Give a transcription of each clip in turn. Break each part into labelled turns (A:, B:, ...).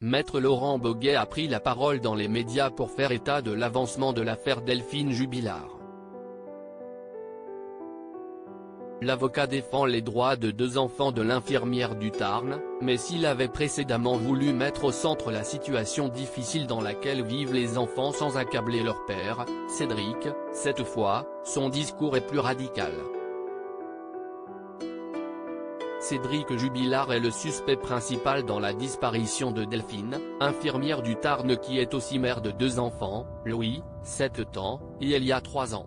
A: Maître Laurent Boguet a pris la parole dans les médias pour faire état de l'avancement de l'affaire Delphine Jubilard. L'avocat défend les droits de 2 enfants de l'infirmière du Tarn, mais s'il avait précédemment voulu mettre au centre la situation difficile dans laquelle vivent les enfants sans accabler leur père, Cédric, cette fois, son discours est plus radical. Cédric Jubilard est le suspect principal dans la disparition de Delphine, infirmière du Tarn qui est aussi mère de 2 enfants, Louis, 7 ans, et Elia 3 ans.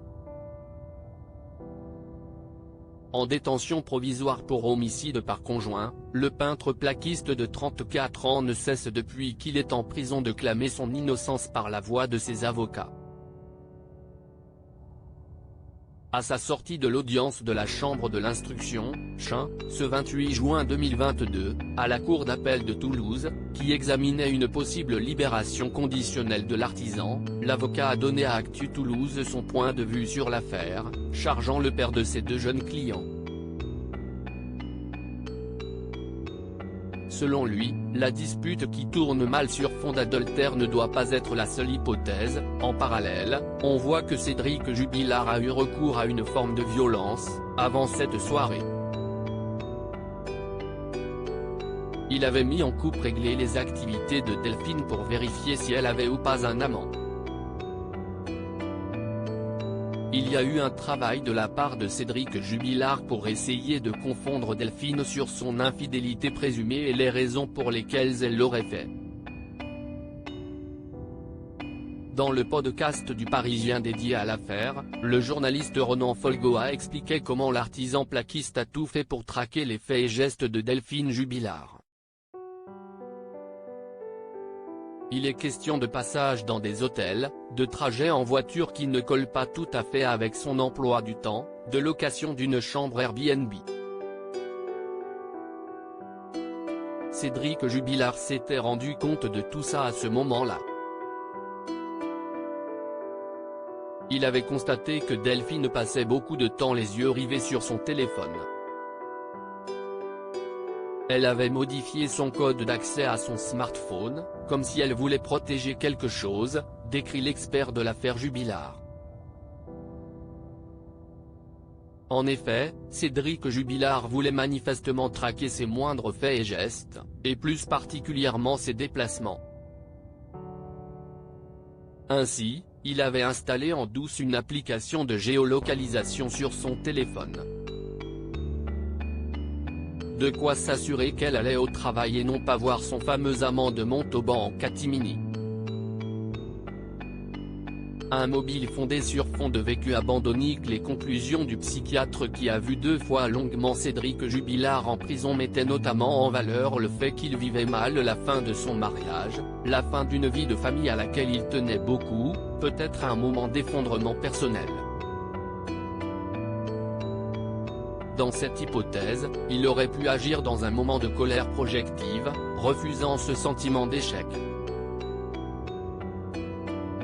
A: En détention provisoire pour homicide par conjoint, le peintre plaquiste de 34 ans ne cesse depuis qu'il est en prison de clamer son innocence par la voix de ses avocats. À sa sortie de l'audience de la chambre de l'instruction, ce 28 juin 2022, à la cour d'appel de Toulouse, qui examinait une possible libération conditionnelle de l'artisan, l'avocat a donné à Actu Toulouse son point de vue sur l'affaire, chargeant le père de ses 2 jeunes clients. Selon lui, la dispute qui tourne mal sur fond d'adultère ne doit pas être la seule hypothèse. En parallèle, on voit que Cédric Jubilard a eu recours à une forme de violence, avant cette soirée. Il avait mis en coupe réglé les activités de Delphine pour vérifier si elle avait ou pas un amant. Il y a eu un travail de la part de Cédric Jubilard pour essayer de confondre Delphine sur son infidélité présumée et les raisons pour lesquelles elle l'aurait fait. Dans le podcast du Parisien dédié à l'affaire, le journaliste Ronan Folgoa expliquait comment l'artisan plaquiste a tout fait pour traquer les faits et gestes de Delphine Jubilard. Il est question de passage dans des hôtels, de trajets en voiture qui ne collent pas tout à fait avec son emploi du temps, de location d'une chambre Airbnb. Cédric Jubilard s'était rendu compte de tout ça à ce moment-là. Il avait constaté que Delphine passait beaucoup de temps les yeux rivés sur son téléphone. Elle avait modifié son code d'accès à son smartphone, comme si elle voulait protéger quelque chose, décrit l'expert de l'affaire Jubilard. En effet, Cédric Jubilard voulait manifestement traquer ses moindres faits et gestes, et plus particulièrement ses déplacements. Ainsi, il avait installé en douce une application de géolocalisation sur son téléphone. De quoi s'assurer qu'elle allait au travail et non pas voir son fameux amant de Montauban en catimini. Un mobile fondé sur fond de vécu abandonnique. Les conclusions du psychiatre qui a vu 2 fois longuement Cédric Jubilard en prison mettaient notamment en valeur le fait qu'il vivait mal la fin de son mariage, la fin d'une vie de famille à laquelle il tenait beaucoup, peut-être un moment d'effondrement personnel. Dans cette hypothèse, il aurait pu agir dans un moment de colère projective, refusant ce sentiment d'échec.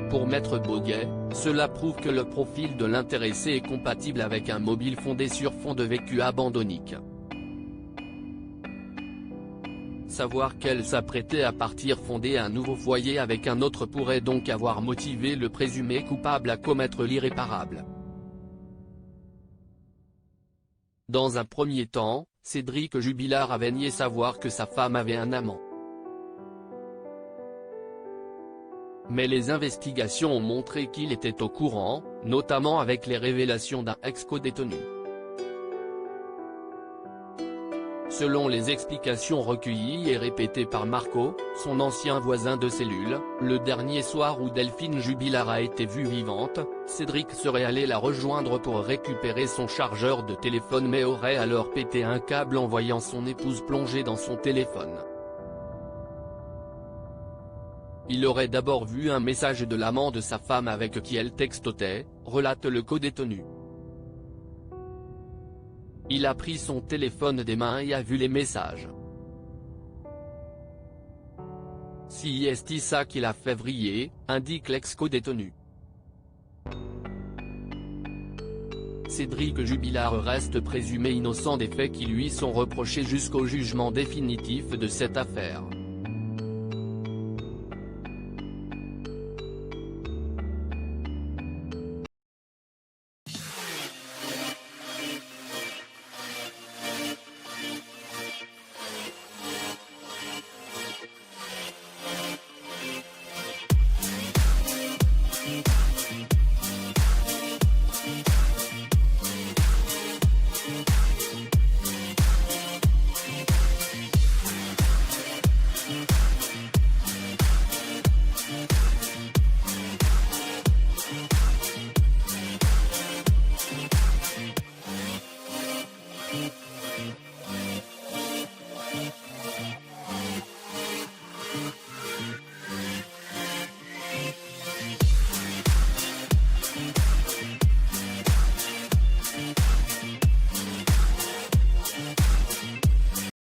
A: Pour Maître Boguet, cela prouve que le profil de l'intéressé est compatible avec un mobile fondé sur fond de vécu abandonnique. Savoir qu'elle s'apprêtait à partir fonder un nouveau foyer avec un autre pourrait donc avoir motivé le présumé coupable à commettre l'irréparable. Dans un premier temps, Cédric Jubilard avait nié savoir que sa femme avait un amant. Mais les investigations ont montré qu'il était au courant, notamment avec les révélations d'un ex-codétenu. Selon les explications recueillies et répétées par Marco, son ancien voisin de cellule, le dernier soir où Delphine Jubilard a été vue vivante, Cédric serait allé la rejoindre pour récupérer son chargeur de téléphone mais aurait alors pété un câble en voyant son épouse plongée dans son téléphone. Il aurait d'abord vu un message de l'amant de sa femme avec qui elle textotait, relate le codétenu. Il a pris son téléphone des mains et a vu les messages. Si est ça qu'il a fait vriller, indique l'ex-codétenu. Cédric Jubilard reste présumé innocent des faits qui lui sont reprochés jusqu'au jugement définitif de cette affaire.